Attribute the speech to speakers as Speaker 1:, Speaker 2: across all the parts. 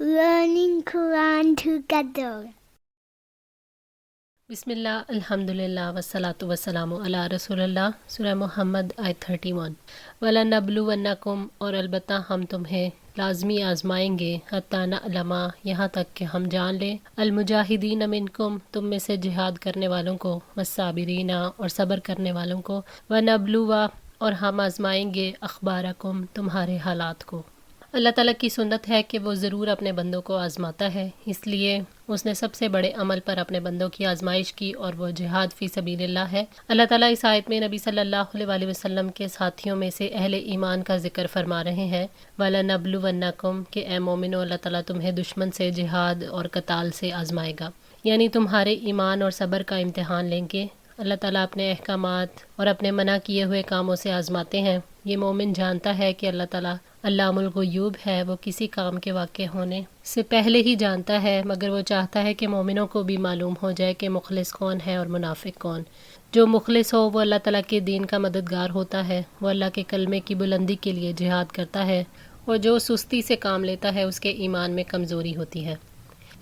Speaker 1: learning Quran together.
Speaker 2: بسم اللہ الحمدللہ والصلاۃ والسلام علی رسول اللہ۔ سورہ محمد آیت 31۔ وَلَنَبْلُوَنَّکُمْ، اور البتہ ہم تمہیں لازمی آزمائیں گے، حتیٰ نعلم، یہاں تک کہ ہم جان لیں، المجاہدین منکم، تم میں سے جہاد کرنے والوں کو، والصابرین، اور صبر کرنے والوں کو، وَنَبْلُوَ، اور ہم آزمائیں گے، اخبارکم، تمہارے حالات کو۔ اللہ تعالیٰ کی سنت ہے کہ وہ ضرور اپنے بندوں کو آزماتا ہے، اس لیے اس نے سب سے بڑے عمل پر اپنے بندوں کی آزمائش کی، اور وہ جہاد فی سبیل اللہ ہے۔ اللہ تعالیٰ اس آیت میں نبی صلی اللہ علیہ وآلہ وسلم کے ساتھیوں میں سے اہل ایمان کا ذکر فرما رہے ہیں۔ وَلَنَبْلُوَنَّکُمْ، کہ اے مومنو، اللہ تعالیٰ تمہیں دشمن سے، جہاد اور قتال سے آزمائے گا، یعنی تمہارے ایمان اور صبر کا امتحان لیں گے۔ اللہ تعالیٰ اپنے احکامات اور اپنے منع کیے ہوئے کاموں سے آزماتے ہیں۔ یہ مومن جانتا ہے کہ اللہ تعالیٰ علام الغیوب ہے، وہ کسی کام کے واقع ہونے سے پہلے ہی جانتا ہے، مگر وہ چاہتا ہے کہ مومنوں کو بھی معلوم ہو جائے کہ مخلص کون ہے اور منافق کون۔ جو مخلص ہو وہ اللہ تعالیٰ کے دین کا مددگار ہوتا ہے، وہ اللہ کے کلمے کی بلندی کے لیے جہاد کرتا ہے، اور جو سستی سے کام لیتا ہے اس کے ایمان میں کمزوری ہوتی ہے۔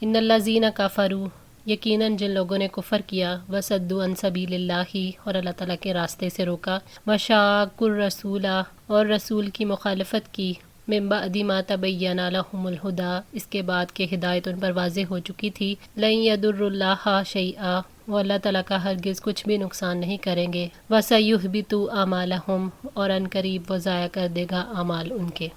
Speaker 2: ان الذین کفروا، یقیناً جن لوگوں نے کفر کیا، وصدوا عن سبیل اللہ، اور اللہ تعالیٰ کے راستے سے روکا، وشاقوا الرسول، اور رسول کی مخالفت کی، من بعد ما تبین لهم الہدی، اس کے بعد کہ ہدایت ان پر واضح ہو چکی تھی، لن یضروا اللہ شیئا، وہ اللہ تعالیٰ کا ہرگز کچھ بھی نقصان نہیں کریں گے، وسیحبط اعمالہم، اور ان قریب وہ ضائع کر دے گا اعمال ان کے۔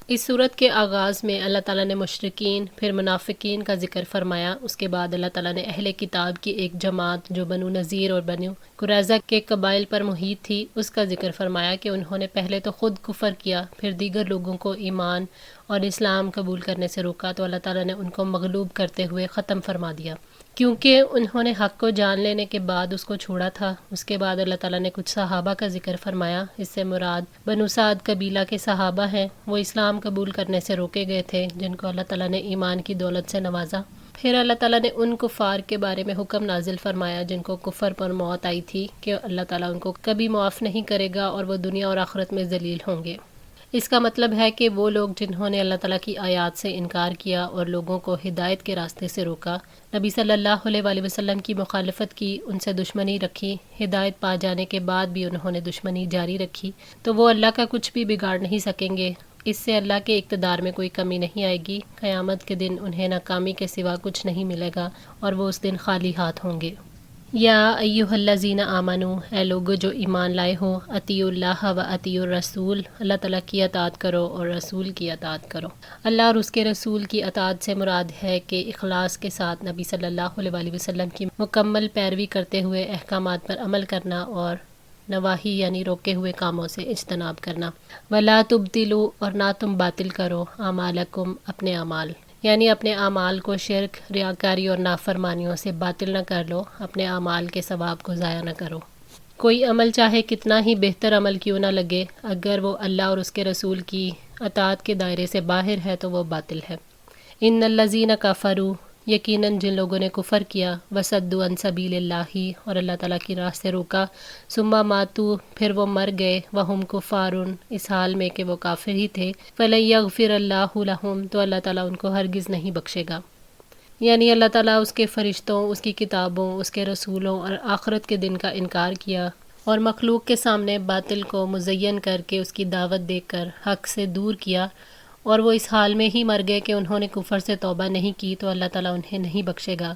Speaker 2: اس صورت کے آغاز میں اللہ تعالیٰ نے مشرکین، پھر منافقین کا ذکر فرمایا، اس کے بعد اللہ تعالیٰ نے اہل کتاب کی ایک جماعت جو بنو نذیر اور بنو قریظہ کے قبائل پر محیط تھی، اس کا ذکر فرمایا کہ انہوں نے پہلے تو خود کفر کیا، پھر دیگر لوگوں کو ایمان اور اسلام قبول کرنے سے روکا، تو اللہ تعالیٰ نے ان کو مغلوب کرتے ہوئے ختم فرما دیا، کیونکہ انہوں نے حق کو جان لینے کے بعد اس کو چھوڑا تھا۔ اس کے بعد اللہ تعالیٰ نے کچھ صحابہ کا ذکر فرمایا، اس سے مراد بنو سعد قبیلہ کے صحابہ ہیں، وہ اسلام قبول کرنے سے روکے گئے تھے، جن کو اللہ تعالیٰ نے ایمان کی دولت سے نوازا۔ پھر اللہ تعالیٰ نے ان کفار کے بارے میں حکم نازل فرمایا جن کو کفر پر موت آئی تھی، کہ اللہ تعالیٰ ان کو کبھی معاف نہیں کرے گا اور وہ دنیا اور آخرت میں ذلیل ہوں گے۔ اس کا مطلب ہے کہ وہ لوگ جنہوں نے اللہ تعالیٰ کی آیات سے انکار کیا اور لوگوں کو ہدایت کے راستے سے روکا، نبی صلی اللہ علیہ وآلہ وسلم کی مخالفت کی، ان سے دشمنی رکھی، ہدایت پا جانے کے بعد بھی انہوں نے دشمنی جاری رکھی، تو وہ اللہ کا کچھ بھی بگاڑ نہیں سکیں گے۔ اس سے اللہ کے اقتدار میں کوئی کمی نہیں آئے گی۔ قیامت کے دن انہیں ناکامی کے سوا کچھ نہیں ملے گا، اور وہ اس دن خالی ہاتھ ہوں گے۔ یا ایھا الذین آمنو، اے لوگو جو ایمان لائے ہو، اطیعوا اللہ و اطیعوا الرسول، اللہ تعالیٰ کی اطاعت کرو اور رسول کی اطاعت کرو۔ اللہ اور اس کے رسول کی اطاعت سے مراد ہے کہ اخلاص کے ساتھ نبی صلی اللہ علیہ وآلہ وسلم کی مکمل پیروی کرتے ہوئے احکامات پر عمل کرنا، اور نواہی یعنی روکے ہوئے کاموں سے اجتناب کرنا۔ ولا تبطلوا، اور نہ تم باطل کرو، اعمالکم، اپنے اعمال، یعنی اپنے اعمال کو شرک، ریاکاری اور نافرمانیوں سے باطل نہ کر لو، اپنے اعمال کے ثواب کو ضائع نہ کرو۔ کوئی عمل چاہے کتنا ہی بہتر عمل کیوں نہ لگے، اگر وہ اللہ اور اس کے رسول کی اطاعت کے دائرے سے باہر ہے تو وہ باطل ہے۔ ان الذین کفروا، یقیناً جن لوگوں نے کفر کیا، وصدوا عن سبیل اللہ، اور اللہ تعالیٰ کی راہ سے روکا، ثم ماتوا، پھر وہ مر گئے، وہم کفار، اس حال میں کہ وہ کافر ہی تھے، فلن یغفر اللہ لہم، تو اللہ تعالیٰ ان کو ہرگز نہیں بخشے گا۔ یعنی اللہ تعالیٰ اس کے فرشتوں، اس کی کتابوں، اس کے رسولوں اور آخرت کے دن کا انکار کیا، اور مخلوق کے سامنے باطل کو مزین کر کے اس کی دعوت دے کر حق سے دور کیا، اور وہ اس حال میں ہی مر گئے کہ انہوں نے کفر سے توبہ نہیں کی، تو اللہ تعالیٰ انہیں نہیں بخشے گا۔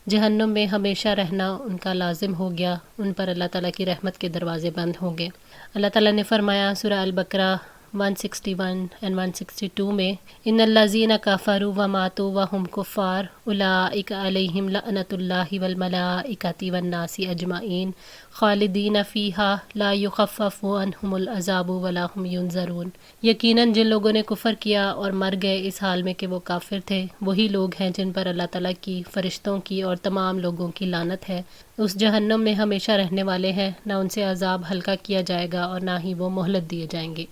Speaker 2: جہنم میں ہمیشہ رہنا ان کا لازم ہو گیا، ان پر اللہ تعالیٰ کی رحمت کے دروازے بند ہوں گے۔ اللہ تعالیٰ نے فرمایا سورہ البقرہ 161 and 162 میں، ان الذین کفروا وماتوا وہم کفار اولئک علیہم لعنۃ اللہ والملائکۃ والناس اجمعین خالدین فیہا لا یخفف عنہم العذاب ولا هم ینظرون۔ یقیناً جن لوگوں نے کفر کیا اور مر گئے اس حال میں کہ وہ کافر تھے، وہی لوگ ہیں جن پر اللہ تعالیٰ کی، فرشتوں کی اور تمام لوگوں کی لعنت ہے، اس جہنم میں ہمیشہ رہنے والے ہیں، نہ ان سے عذاب ہلکا کیا جائے گا اور نہ ہی وہ مہلت دیے جائیں گے۔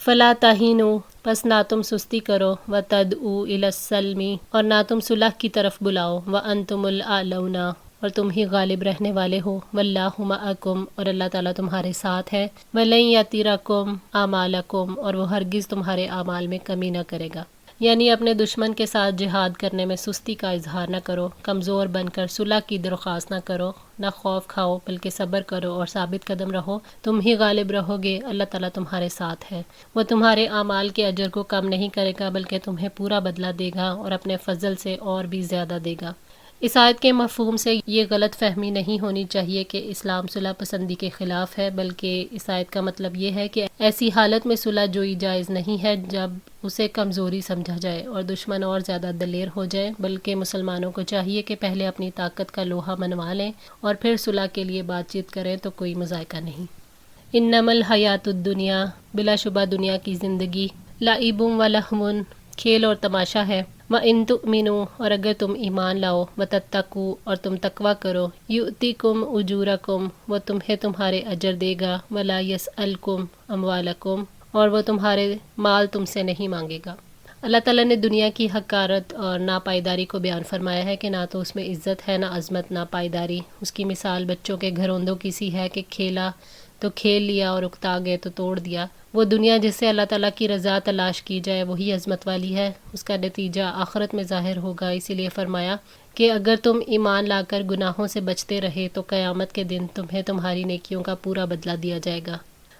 Speaker 2: فلا تہینوا، پس نہ تم سستی کرو، وتدعوا الی السلم، اور نہ تم صلح کی طرف بلاؤ، وانتم الاعلون، اور تم ہی غالب رہنے والے ہو، واللہ معکم، اور اللہ تعالیٰ تمہارے ساتھ ہے، ولن یترکم اعمالکم، اور وہ ہرگز تمہارے اعمال میں کمی نہ کرے گا۔ یعنی اپنے دشمن کے ساتھ جہاد کرنے میں سستی کا اظہار نہ کرو، کمزور بن کر صلح کی درخواست نہ کرو، نہ خوف کھاؤ بلکہ صبر کرو اور ثابت قدم رہو، تم ہی غالب رہو گے، اللہ تعالیٰ تمہارے ساتھ ہے، وہ تمہارے اعمال کے اجر کو کم نہیں کرے گا بلکہ تمہیں پورا بدلہ دے گا اور اپنے فضل سے اور بھی زیادہ دے گا۔ اس آیت کے مفہوم سے یہ غلط فہمی نہیں ہونی چاہیے کہ اسلام صلح پسندی کے خلاف ہے، بلکہ اس آیت کا مطلب یہ ہے کہ ایسی حالت میں صلح جوئی جائز نہیں ہے جب اسے کمزوری سمجھا جائے اور دشمن اور زیادہ دلیر ہو جائے، بلکہ مسلمانوں کو چاہیے کہ پہلے اپنی طاقت کا لوہا منوا لیں اور پھر صلح کے لیے بات چیت کریں تو کوئی مذائقہ نہیں۔ انما الحیات الدنیا، بلا شبہ دنیا کی زندگی، لعب و لہو، کھیل اور تماشا ہے، وَإِن تُؤْمِنُوا، اور اگر تم ایمان لاؤ، وَتَتَّقُوا، اور تم تقوی کرو، يُؤْتِكُمْ أُجُورَكُمْ، وہ تمہیں تمہارے اجر دے گا، وَلَا يَسْأَلْكُمْ أَمْوَالَكُمْ، اور وہ تمہارے مال تم سے نہیں مانگے گا۔ اللہ تعالیٰ نے دنیا کی حقارت اور ناپائیداری کو بیان فرمایا ہے کہ نہ تو اس میں عزت ہے، نہ عظمت، نہ پائیداری۔ اس کی مثال بچوں کے گھروندوں کی سی ہے کہ کھیلا تو کھیل لیا اور اکتا گئے تو توڑ دیا۔ وہ دنیا جس سے اللہ تعالیٰ کی رضا تلاش کی جائے وہی عظمت والی ہے، اس کا نتیجہ آخرت میں ظاہر ہوگا۔ اسی لیے فرمایا کہ اگر تم ایمان لا کر گناہوں سے بچتے رہے تو قیامت کے دن تمہیں تمہاری نیکیوں کا پورا بدلہ دیا جائے گا۔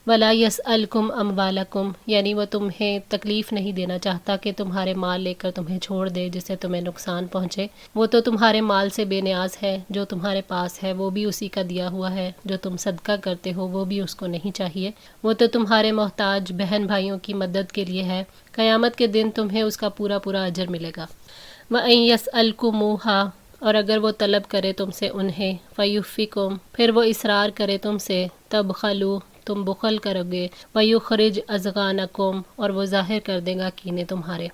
Speaker 2: وَلَا يَسْأَلْكُمْ أَمْوَالَكُمْ، یعنی وہ تمہیں تکلیف نہیں دینا چاہتا کہ تمہارے مال لے کر تمہیں چھوڑ دے جس سے تمہیں نقصان پہنچے۔ وہ تو تمہارے مال سے بے نیاز ہے، جو تمہارے پاس ہے وہ بھی اسی کا دیا ہوا ہے، جو تم صدقہ کرتے ہو وہ بھی اس کو نہیں چاہیے۔ وہ تو تمہارے محتاج بہن بھائیوں کی مدد کے لیے ہے، قیامت کے دن تمہیں اس کا پورا پورا اجر ملے گا۔ وَإِن يَسْأَلْكُمُوهَا، اور اگر وہ طلب کرے تم سے انہیں، فَيُحْفِكُمْ، پھر وہ اصرار کرے تم سے، تَبْخَلُوا، تم بخل کرو گے، وَيُخْرِجْ أَضْغَانَكُمْ، اور وہ ظاہر کر دے گا کینے تمہارے۔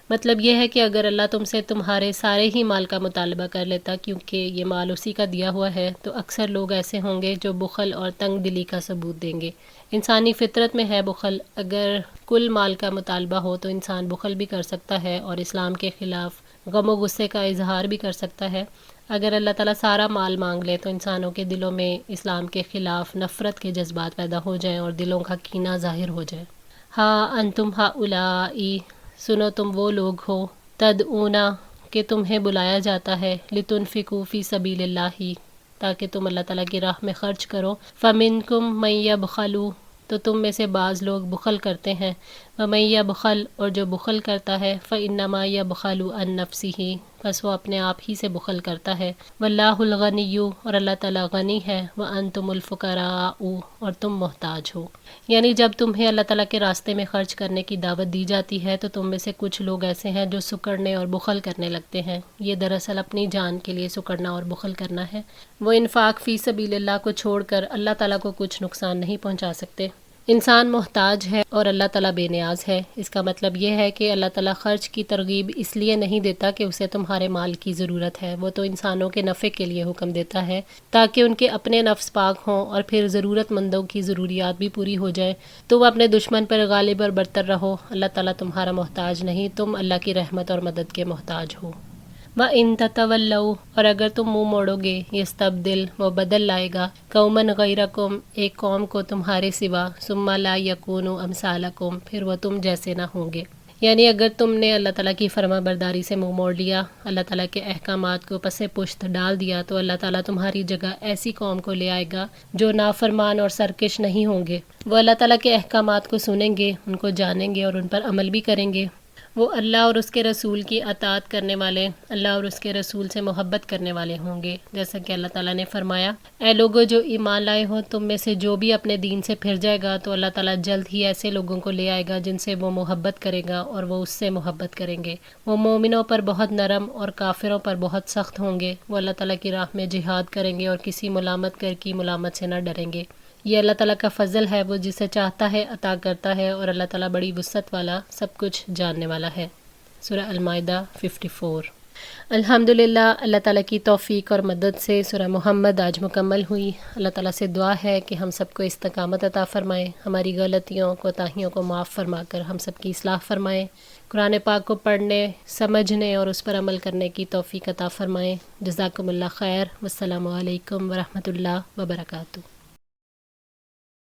Speaker 2: مطلب یہ ہے کہ اگر اللہ تم سے تمہارے سارے ہی مال کا مطالبہ کر لیتا کیونکہ یہ مال اسی کا دیا ہوا ہے تو اکثر لوگ ایسے ہوں گے جو بخل اور تنگ دلی کا ثبوت دیں گے۔ انسانی فطرت میں ہے بخل، اگر کل مال کا مطالبہ ہو تو انسان بخل بھی کر سکتا ہے اور اسلام کے خلاف غم و غصے کا اظہار بھی کر سکتا ہے۔ اگر اللہ تعالیٰ سارا مال مانگ لے تو انسانوں کے دلوں میں اسلام کے خلاف نفرت کے جذبات پیدا ہو جائیں اور دلوں کا کینہ ظاہر ہو جائے۔ ہاں انتم ہؤلائی، سنو تم وہ لوگ ہو، تدعونا، کہ تمہیں بلایا جاتا ہے، لتنفقوا فی سبیل اللہ، تاکہ تم اللہ تعالیٰ کی راہ میں خرچ کرو، فمنکم من یبخل، تو تم میں سے بعض لوگ بخل کرتے ہیں، ومن یبخل، اور جو بخل کرتا ہے، فانما یبخل عن نفسہ، بس وہ اپنے آپ ہی سے بخل کرتا ہے، واللہ الغنی، اور اللہ تعالیٰ غنی ہے، وانتم الفقراء، اور تم محتاج ہو۔ یعنی جب تمہیں اللہ تعالیٰ کے راستے میں خرچ کرنے کی دعوت دی جاتی ہے تو تم میں سے کچھ لوگ ایسے ہیں جو سکڑنے اور بخل کرنے لگتے ہیں۔ یہ دراصل اپنی جان کے لیے سکڑنا اور بخل کرنا ہے۔ وہ انفاق فی سبیل اللہ کو چھوڑ کر اللہ تعالیٰ کو کچھ نقصان نہیں پہنچا سکتے۔ انسان محتاج ہے اور اللہ تعالیٰ بے نیاز ہے۔ اس کا مطلب یہ ہے کہ اللہ تعالیٰ خرچ کی ترغیب اس لیے نہیں دیتا کہ اسے تمہارے مال کی ضرورت ہے، وہ تو انسانوں کے نفع کے لیے حکم دیتا ہے تاکہ ان کے اپنے نفس پاک ہوں اور پھر ضرورت مندوں کی ضروریات بھی پوری ہو جائیں۔ تم اپنے دشمن پر غالب اور برتر رہو، اللہ تعالیٰ تمہارا محتاج نہیں، تم اللہ کی رحمت اور مدد کے محتاج ہو۔ وَإِن تَتَوَلَّوْا، اور اگر تم منہ موڑو گے، یستبدل، وہ بدل لائے گا، قوماً غیرکم، ایک قوم کو تمہارے سوا، ثم لا یکونوا امثالکم، پھر وہ تم جیسے نہ ہوں گے۔ یعنی اگر تم نے اللہ تعالیٰ کی فرما برداری سے منہ موڑ لیا، اللہ تعالیٰ کے احکامات کو پس پشت ڈال دیا تو اللہ تعالیٰ تمہاری جگہ ایسی قوم کو لے آئے گا جو نافرمان اور سرکش نہیں ہوں گے۔ وہ اللہ تعالیٰ کے احکامات کو سنیں گے، ان کو جانیں گے اور ان پر عمل بھی کریں گے۔ وہ اللہ اور اس کے رسول کی اطاعت کرنے والے، اللہ اور اس کے رسول سے محبت کرنے والے ہوں گے، جیسا کہ اللہ تعالیٰ نے فرمایا، اے لوگو جو ایمان لائے ہو، تم میں سے جو بھی اپنے دین سے پھر جائے گا تو اللہ تعالیٰ جلد ہی ایسے لوگوں کو لے آئے گا جن سے وہ محبت کرے گا اور وہ اس سے محبت کریں گے۔ وہ مومنوں پر بہت نرم اور کافروں پر بہت سخت ہوں گے۔ وہ اللہ تعالیٰ کی راہ میں جہاد کریں گے اور کسی ملامت کر کی ملامت سے نہ ڈریں گے۔ یہ اللہ تعالیٰ کا فضل ہے، وہ جسے چاہتا ہے عطا کرتا ہے، اور اللہ تعالیٰ بڑی وسعت والا، سب کچھ جاننے والا ہے۔ سورہ المائدہ 54۔ الحمدللہ، اللہ تعالیٰ کی توفیق اور مدد سے سورہ محمد آج مکمل ہوئی۔ اللہ تعالیٰ سے دعا ہے کہ ہم سب کو استقامت عطا فرمائے، ہماری غلطیوں کوتاہیوں کو معاف فرما کر ہم سب کی اصلاح فرمائے، قرآن پاک کو پڑھنے، سمجھنے اور اس پر عمل کرنے کی توفیق عطا فرمائے۔ جزاکم اللہ خیر، والسلام علیکم ورحمۃ اللہ وبرکاتہ۔